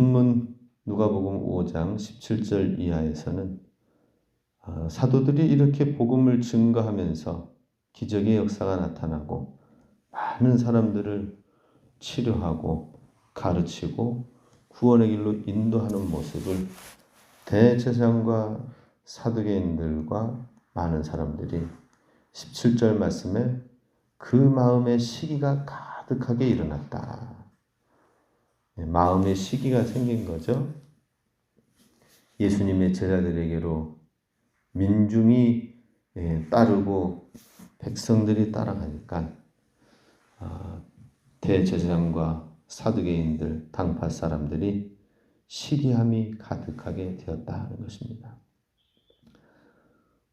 본문 누가복음 5장 17절 이하에서는 사도들이 이렇게 복음을 증거하면서 기적의 역사가 나타나고 많은 사람들을 치료하고 가르치고 구원의 길로 인도하는 모습을 대제사장과 사두개인들과 많은 사람들이 17절 말씀에 그 마음의 시기가 가득하게 일어났다. 마음의 시기가 생긴 거죠. 예수님의 제자들에게로 민중이 따르고 백성들이 따라가니까 대제사장과 사두개인들, 당파 사람들이 시기함이 가득하게 되었다는 것입니다.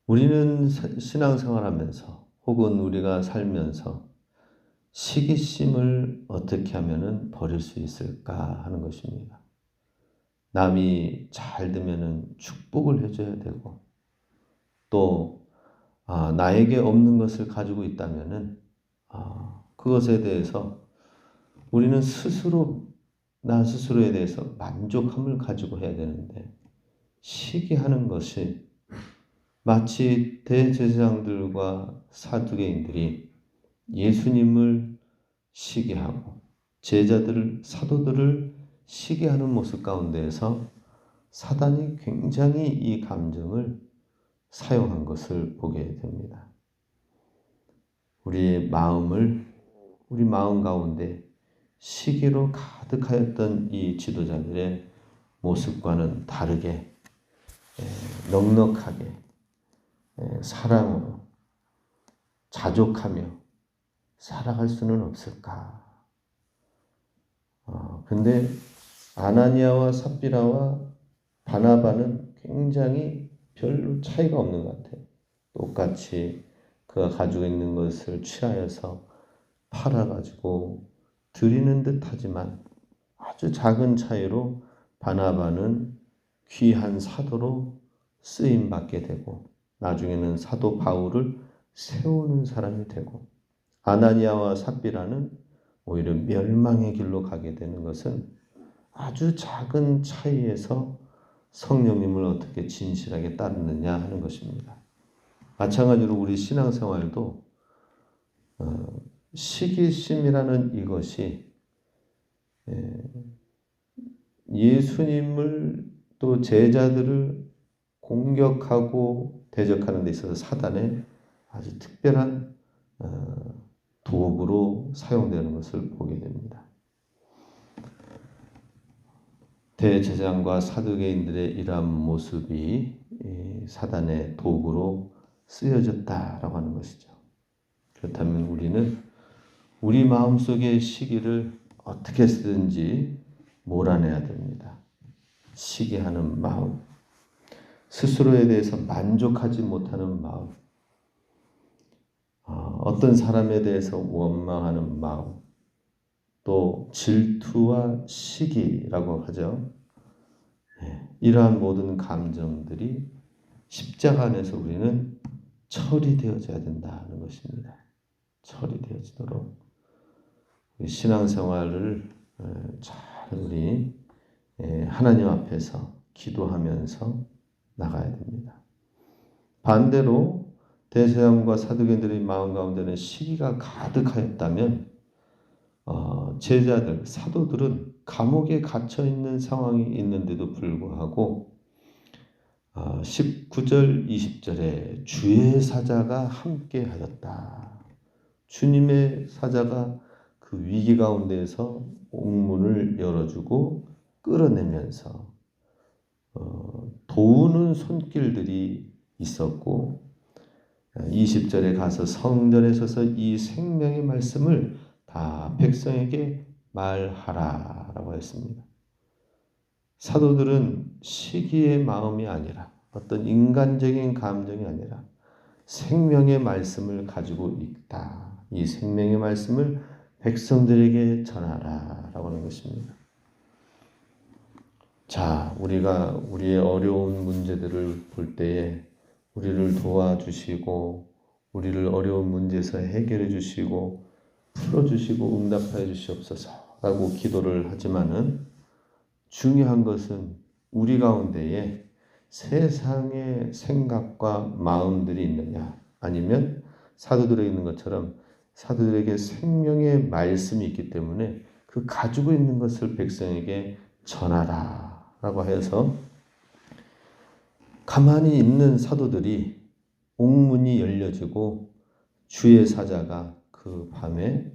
우리는 신앙생활하면서 혹은 우리가 살면서 시기심을 어떻게 하면 버릴 수 있을까 하는 것입니다. 남이 잘 되면 축복을 해줘야 되고 또 나에게 없는 것을 가지고 있다면 그것에 대해서 우리는 나 스스로에 대해서 만족함을 가지고 해야 되는데 시기하는 것이 마치 대제사장들과 사두개인들이 예수님을 시기하고 사도들을 시기하는 모습 가운데에서 사단이 굉장히 이 감정을 사용한 것을 보게 됩니다. 우리 마음 가운데 시기로 가득하였던 이 지도자들의 모습과는 다르게 넉넉하게 사랑으로 자족하며 살아갈 수는 없을까? 근데 아나니아와 삽비라와 바나바는 굉장히 별로 차이가 없는 것 같아요. 똑같이 그가 가지고 있는 것을 취하여서 팔아가지고 드리는 듯 하지만 아주 작은 차이로 바나바는 귀한 사도로 쓰임받게 되고 나중에는 사도 바울을 세우는 사람이 되고 아나니아와 삽비라는 오히려 멸망의 길로 가게 되는 것은 아주 작은 차이에서 성령님을 어떻게 진실하게 따르느냐 하는 것입니다. 마찬가지로 우리 신앙생활도 시기심이라는 이것이 예수님을 또 제자들을 공격하고 대적하는 데 있어서 사단의 아주 특별한 도구로 사용되는 것을 보게 됩니다. 대제사장과 사두개인들의 이러한 모습이 사단의 도구로 쓰여졌다라고 하는 것이죠. 그렇다면 우리는 우리 마음속의 시기를 어떻게 쓰든지 몰아내야 됩니다. 시기하는 마음, 스스로에 대해서 만족하지 못하는 마음, 어떤 사람에 대해서 원망하는 마음, 또 질투와 시기라고 하죠. 이러한 모든 감정들이 십자가 안에서 우리는 처리되어져야 된다는 것입니다. 처리되어지도록 신앙생활을 잘 우리 하나님 앞에서 기도하면서 나가야 됩니다. 반대로 대제사장과 사두개인들의 마음 가운데는 시기가 가득하였다면 제자들, 사도들은 감옥에 갇혀 있는 상황이 있는데도 불구하고 19절, 20절에 주의 사자가 함께 하였다. 주님의 사자가 그 위기 가운데에서 옥문을 열어주고 끌어내면서 도우는 손길들이 있었고 20절에 가서 성전에 서서 이 생명의 말씀을 다 백성에게 말하라라고 했습니다. 사도들은 시기의 마음이 아니라 어떤 인간적인 감정이 아니라 생명의 말씀을 가지고 있다. 이 생명의 말씀을 백성들에게 전하라라고 하는 것입니다. 자, 우리가 우리의 어려운 문제들을 볼 때에 우리를 도와주시고 우리를 어려운 문제에서 해결해 주시고 풀어주시고 응답하여 주시옵소서라고 기도를 하지만은 중요한 것은 우리 가운데에 세상의 생각과 마음들이 있느냐, 아니면 사도들에게 있는 것처럼 사도들에게 생명의 말씀이 있기 때문에 그 가지고 있는 것을 백성에게 전하라 라고 해서 가만히 있는 사도들이 옥문이 열려지고 주의 사자가 그 밤에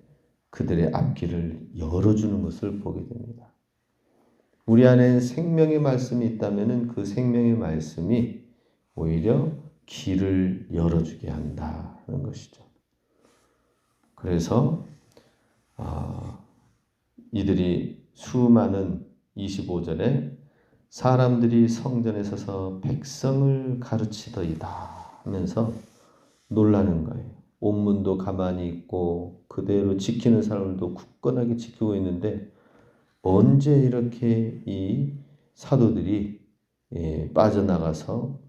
그들의 앞길을 열어주는 것을 보게 됩니다. 우리 안에 생명의 말씀이 있다면 그 생명의 말씀이 오히려 길을 열어주게 한다는 것이죠. 그래서 이들이 수많은 25절에 사람들이 성전에 서서 백성을 가르치더이다 하면서 놀라는 거예요. 옥문도 가만히 있고 그대로 지키는 사람들도 굳건하게 지키고 있는데 언제 이렇게 이 사도들이 빠져나가서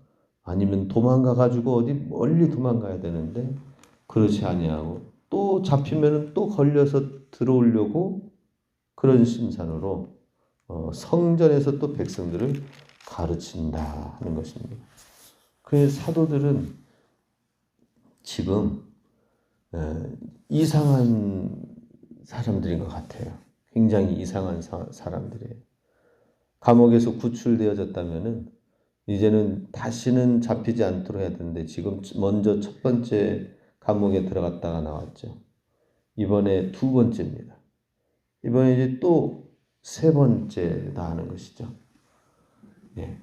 아니면 도망가 가지고 어디 멀리 도망가야 되는데 그렇지 아니하고 또 잡히면 또 걸려서 들어오려고 그런 심산으로 성전에서 또 백성들을 가르친다 하는 것입니다. 그래서 사도들은 지금 이상한 사람들인 것 같아요. 굉장히 이상한 사람들이에요. 감옥에서 구출되어졌다면은 이제는 다시는 잡히지 않도록 해야 되는데 지금 먼저 첫 번째 감옥에 들어갔다가 나왔죠. 이번에 두 번째입니다. 이번에 이제 또 세 번째다 하는 것이죠. 예.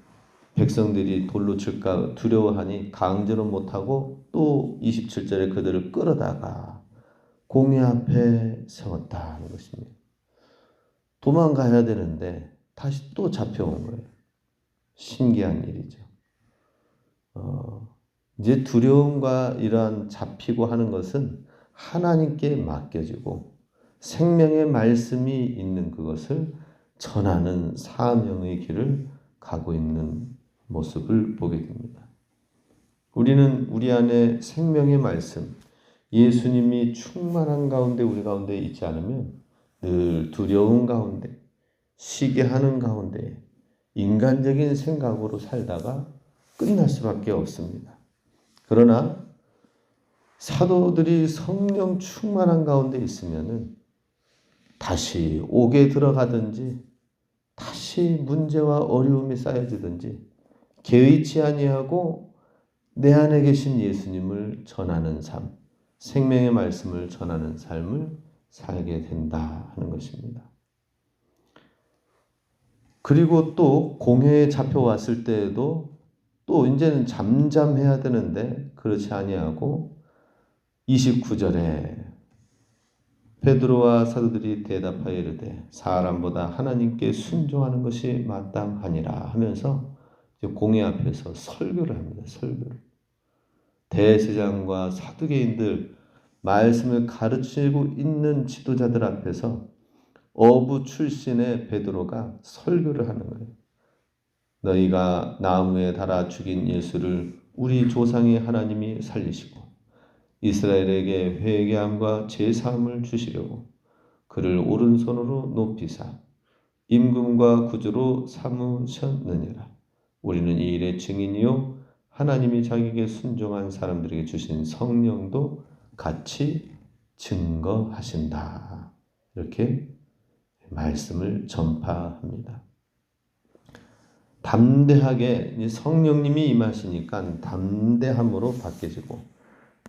백성들이 돌로 칠까 두려워하니 강제로 못하고 또 27절에 그들을 끌어다가 공회 앞에 세웠다 하는 것입니다. 도망가야 되는데 다시 또 잡혀온 거예요. 신기한 일이죠. 이제 두려움과 이러한 잡히고 하는 것은 하나님께 맡겨지고 생명의 말씀이 있는 그것을 전하는 사명의 길을 가고 있는 모습을 보게 됩니다. 우리는 우리 안에 생명의 말씀, 예수님이 충만한 가운데 우리 가운데 있지 않으면 늘 두려움 가운데, 시기하는 가운데 인간적인 생각으로 살다가 끝날 수밖에 없습니다. 그러나 사도들이 성령 충만한 가운데 있으면은 다시 옥에 들어가든지 다시 문제와 어려움이 쌓여지든지 개의치 아니하고 내 안에 계신 예수님을 전하는 삶, 생명의 말씀을 전하는 삶을 살게 된다 하는 것입니다. 그리고 또 공회에 잡혀왔을 때에도 또 이제는 잠잠해야 되는데 그렇지 아니하고 29절에 베드로와 사도들이 대답하여 이르되 사람보다 하나님께 순종하는 것이 마땅하니라 하면서 공회 앞에서 설교를 합니다. 설교를. 대제사장과 사두개인들 말씀을 가르치고 있는 지도자들 앞에서 어부 출신의 베드로가 설교를 하는 거예요. 너희가 나무에 달아 죽인 예수를 우리 조상의 하나님이 살리시고 이스라엘에게 회개함과 제사함을 주시려고 그를 오른손으로 높이사 임금과 구주로 삼으셨느니라. 우리는 이 일의 증인이요 하나님이 자기에게 순종한 사람들에게 주신 성령도 같이 증거하신다. 이렇게 말씀을 전파합니다. 담대하게 성령님이 임하시니까 담대함으로 바뀌어지고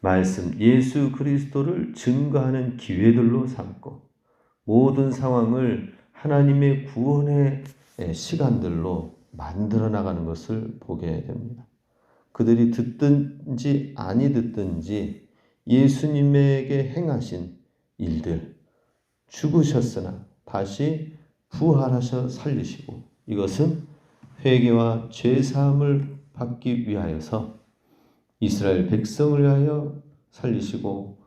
말씀 예수 그리스도를 증거하는 기회들로 삼고 모든 상황을 하나님의 구원의 시간들로 만들어 나가는 것을 보게 됩니다. 그들이 듣든지 아니 듣든지 예수님에게 행하신 일들, 죽으셨으나 다시 부활하셔 살리시고 이것은 회개와 죄사함을 받기 위하여서 이스라엘 백성을 위하여 살리시고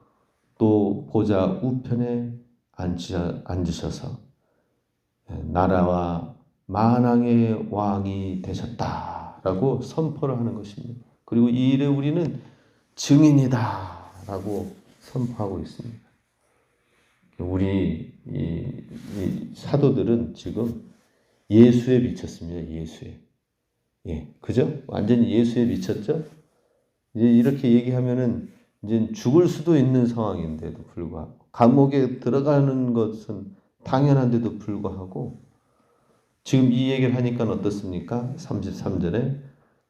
또 보좌 우편에 앉으셔서 나라와 만왕의 왕이 되셨다라고 선포를 하는 것입니다. 그리고 이 일에 우리는 증인이다라고 선포하고 있습니다. 우리 이 사도들은 지금 예수에 미쳤습니다. 예수에. 예, 그죠? 완전히 예수에 미쳤죠? 이제 이렇게 얘기하면은 이제 죽을 수도 있는 상황인데도 불구하고 감옥에 들어가는 것은 당연한데도 불구하고 지금 이 얘기를 하니까 어떻습니까? 33절에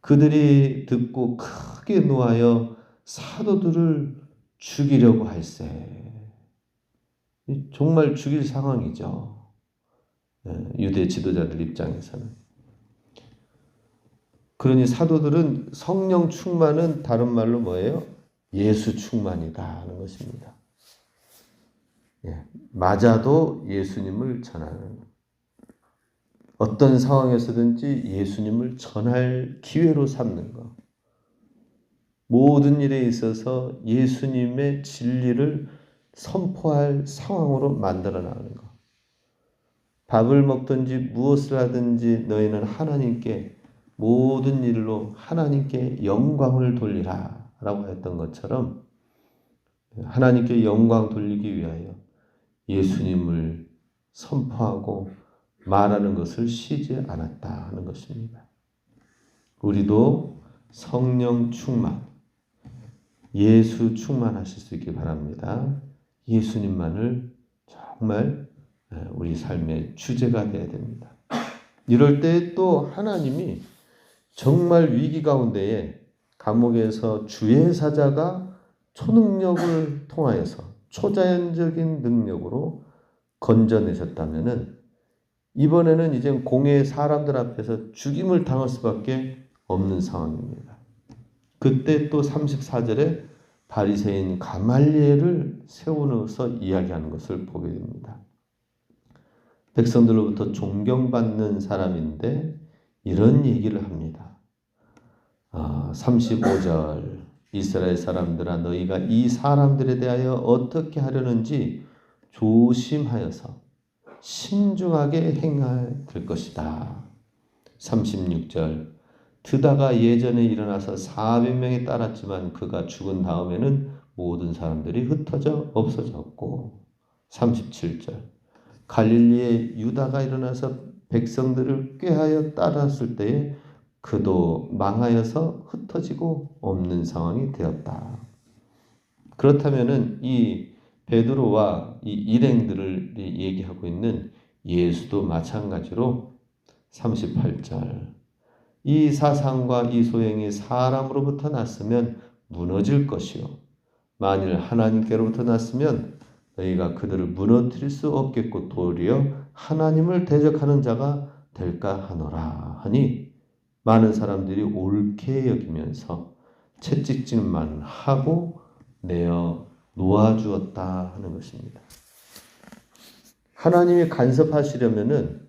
그들이 듣고 크게 노하여 사도들을 죽이려고 할세. 정말 죽일 상황이죠. 유대 지도자들 입장에서는. 그러니 사도들은 성령 충만은 다른 말로 뭐예요? 예수 충만이다 하는 것입니다. 맞아도 예수님을 전하는, 어떤 상황에서든지 예수님을 전할 기회로 삼는 것. 모든 일에 있어서 예수님의 진리를 선포할 상황으로 만들어 나가는 것. 밥을 먹든지 무엇을 하든지 너희는 하나님께 모든 일로 하나님께 영광을 돌리라 라고 했던 것처럼 하나님께 영광 돌리기 위하여 예수님을 선포하고 말하는 것을 쉬지 않았다 하는 것입니다. 우리도 성령 충만, 예수 충만하실 수 있기 바랍니다. 예수님만을 정말 우리 삶의 주제가 되어야 됩니다. 이럴 때 또 하나님이 정말 위기 가운데에 감옥에서 주의 사자가 초능력을 통하여서 초자연적인 능력으로 건져내셨다면은 이번에는 이제 공회 사람들 앞에서 죽임을 당할 수밖에 없는 상황입니다. 그때 또 34절에 바리새인 가말리엘을 세우면서 이야기하는 것을 보게 됩니다. 백성들로부터 존경받는 사람인데 이런 얘기를 합니다. 35절 이스라엘 사람들아 너희가 이 사람들에 대하여 어떻게 하려는지 조심하여서 신중하게 행해야 될 것이다. 36절 드다가 예전에 일어나서 400명이 따랐지만 그가 죽은 다음에는 모든 사람들이 흩어져 없어졌고 37절 갈릴리에 유다가 일어나서 백성들을 꾀하여 따랐을 때에 그도 망하여서 흩어지고 없는 상황이 되었다. 그렇다면은 이 베드로와 이 일행들을 얘기하고 있는 예수도 마찬가지로 38절 이 사상과 이 소행이 사람으로부터 났으면 무너질 것이요 만일 하나님께로부터 났으면 너희가 그들을 무너뜨릴 수 없겠고 도리어 하나님을 대적하는 자가 될까 하노라 하니 많은 사람들이 옳게 여기면서 채찍질만 하고 내어 놓아주었다 하는 것입니다. 하나님이 간섭하시려면은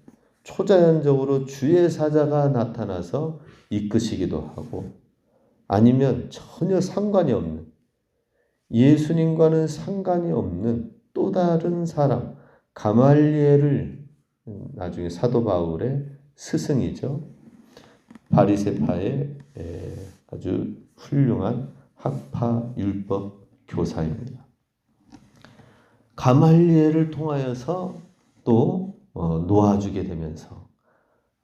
초자연적으로 주의 사자가 나타나서 이끄시기도 하고 아니면 전혀 상관이 없는 예수님과는 상관이 없는 또 다른 사람 가말리엘을 나중에 사도 바울의 스승이죠. 바리새파의 아주 훌륭한 학파 율법 교사입니다. 가말리엘을 통하여서 또 놓아주게 되면서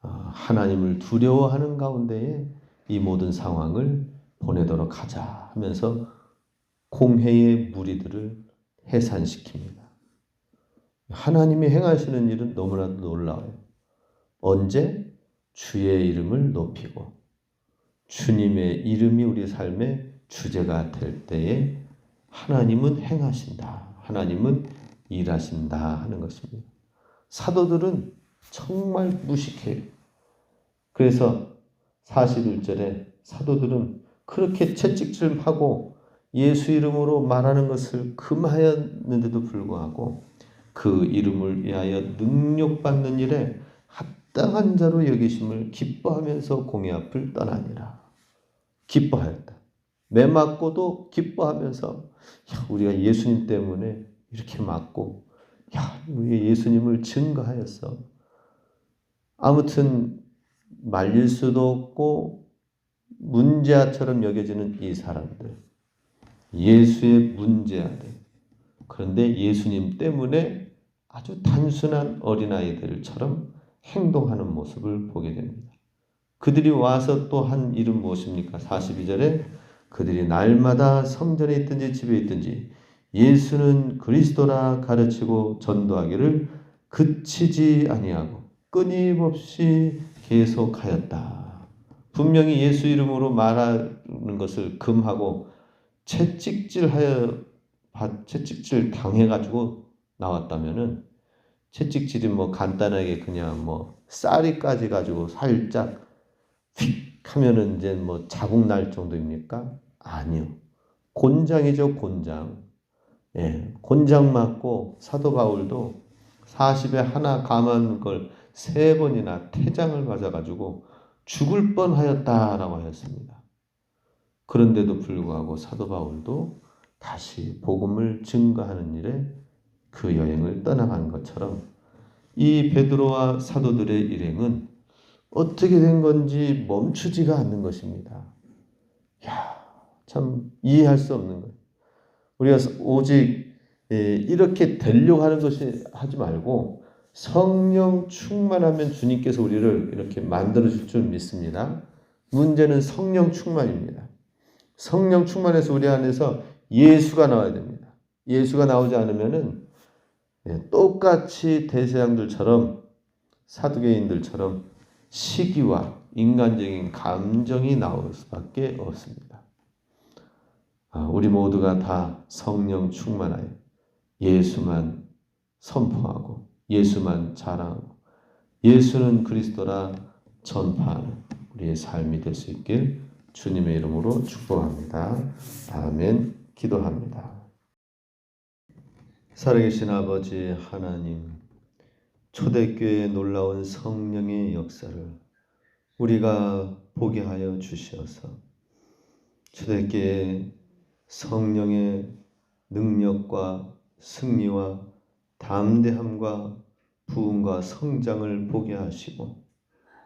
하나님을 두려워하는 가운데에 이 모든 상황을 보내도록 하자 하면서 공회의 무리들을 해산시킵니다. 하나님이 행하시는 일은 너무나도 놀라워요. 언제? 주의 이름을 높이고 주님의 이름이 우리 삶의 주제가 될 때에 하나님은 행하신다. 하나님은 일하신다 하는 것입니다. 사도들은 정말 무식해요. 그래서 41절에 사도들은 그렇게 채찍질하고 예수 이름으로 말하는 것을 금하였는데도 불구하고 그 이름을 위하여 능력받는 일에 합당한 자로 여기심을 기뻐하면서 공회 앞을 떠나니라. 기뻐하였다. 매 맞고도 기뻐하면서 우리가 예수님 때문에 이렇게 맞고 우리 예수님을 증거하였어. 아무튼 말릴 수도 없고 문제아처럼 여겨지는 이 사람들. 예수의 문제아들. 그런데 예수님 때문에 아주 단순한 어린아이들처럼 행동하는 모습을 보게 됩니다. 그들이 와서 또 한 일은 무엇입니까? 42절에 그들이 날마다 성전에 있든지 집에 있든지 예수는 그리스도라 가르치고 전도하기를 그치지 아니하고 끊임없이 계속하였다. 분명히 예수 이름으로 말하는 것을 금하고 채찍질 당해가지고 나왔다면은 채찍질이 뭐 간단하게 그냥 뭐 쌀이까지 가지고 살짝 휙 하면은 이제 뭐 자국 날 정도입니까? 아니요. 곤장이죠, 곤장. 예, 곤장 맞고 사도 바울도 40에 하나 감한 걸 3번이나 태장을 맞아가지고 죽을 뻔하였다라고 하였습니다. 그런데도 불구하고 사도 바울도 다시 복음을 증거하는 일에 그 여행을 떠나간 것처럼 이 베드로와 사도들의 일행은 어떻게 된 건지 멈추지가 않는 것입니다. 참 이해할 수 없는 거예요. 우리가 오직 이렇게 되려고 하는 것이 하지 말고 성령 충만하면 주님께서 우리를 이렇게 만들어줄 줄 믿습니다. 문제는 성령 충만입니다. 성령 충만해서 우리 안에서 예수가 나와야 됩니다. 예수가 나오지 않으면은 똑같이 대세양들처럼 사두개인들처럼 시기와 인간적인 감정이 나올 수밖에 없습니다. 우리 모두가 다 성령 충만하여 예수만 선포하고 예수만 자랑하고 예수는 그리스도라 전파하는 우리의 삶이 될 수 있길 주님의 이름으로 축복합니다. 아멘. 기도합니다. 살아계신 아버지 하나님, 초대교회의 놀라운 성령의 역사를 우리가 보게 하여 주시어서 초대교회의 성령의 능력과 승리와 담대함과 부흥과 성장을 보게 하시고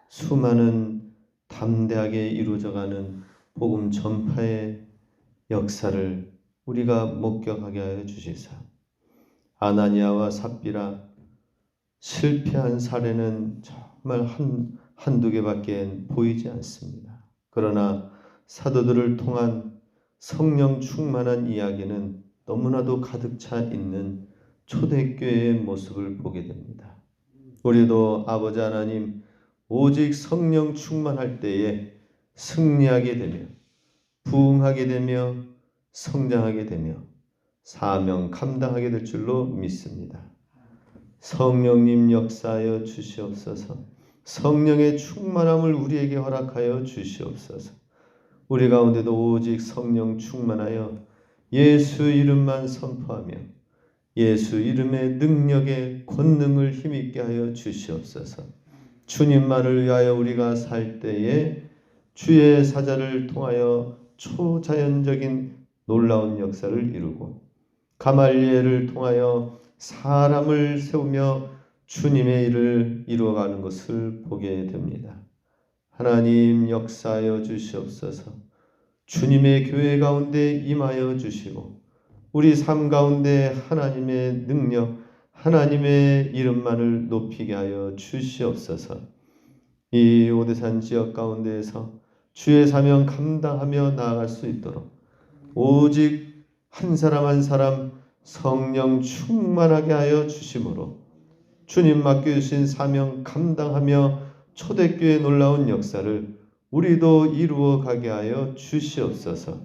수많은 담대하게 이루어져가는 복음 전파의 역사를 우리가 목격하게 하여 주시사 아나니아와 삽비라 실패한 사례는 정말 한두 개밖에 보이지 않습니다. 그러나 사도들을 통한 성령 충만한 이야기는 너무나도 가득 차 있는 초대교회의 모습을 보게 됩니다. 우리도 아버지 하나님 오직 성령 충만할 때에 승리하게 되며 부흥하게 되며 성장하게 되며 사명 감당하게 될 줄로 믿습니다. 성령님 역사하여 주시옵소서. 성령의 충만함을 우리에게 허락하여 주시옵소서. 우리 가운데도 오직 성령 충만하여 예수 이름만 선포하며 예수 이름의 능력의 권능을 힘있게 하여 주시옵소서. 주님만을 위하여 우리가 살 때에 주의 사자를 통하여 초자연적인 놀라운 역사를 이루고 가말리엘을 통하여 사람을 세우며 주님의 일을 이루어가는 것을 보게 됩니다. 하나님 역사하여 주시옵소서. 주님의 교회 가운데 임하여 주시고 우리 삶 가운데 하나님의 능력, 하나님의 이름만을 높이게 하여 주시옵소서. 이 오대산 지역 가운데에서 주의 사명 감당하며 나아갈 수 있도록 오직 한 사람 한 사람 성령 충만하게 하여 주심으로 주님 맡겨주신 사명 감당하며 초대교회의 놀라운 역사를 우리도 이루어 가게 하여 주시옵소서.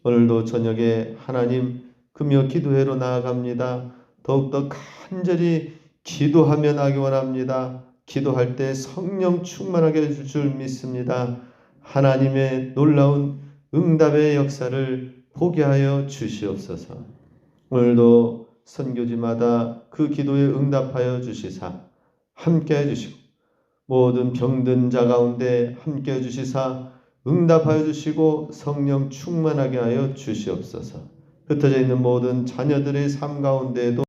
오늘도 저녁에 하나님 금요 기도회로 나아갑니다. 더욱더 간절히 기도하며 나기 원합니다. 기도할 때 성령 충만하게 해줄 줄 믿습니다. 하나님의 놀라운 응답의 역사를 보게 하여 주시옵소서. 오늘도 선교지마다 그 기도에 응답하여 주시사 함께 해주시고 모든 병든 자 가운데 함께 해주시사 응답하여 주시고 성령 충만하게 하여 주시옵소서. 흩어져 있는 모든 자녀들의 삶 가운데에도